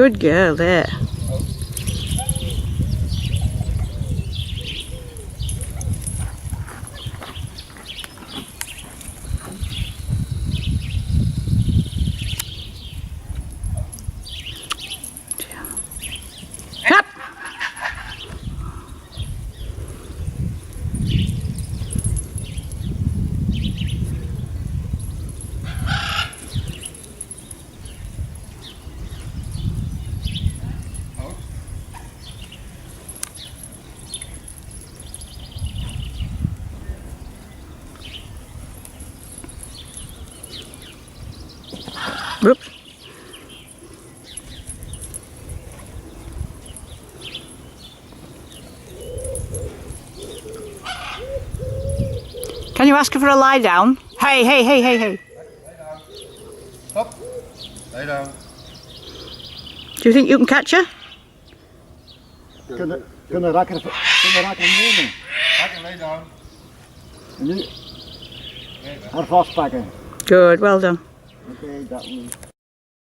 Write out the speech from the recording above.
Good girl there. Up. Whoops. Can you ask her for a lie down? Hey, hey, hey, hey, hey. Lay down. Stop. Lay down. Do you think you can catch her? Kunnen rakken nemen. Lekker, lay down. En nu haar vastpakken. Good, well done. Oké, dat moet.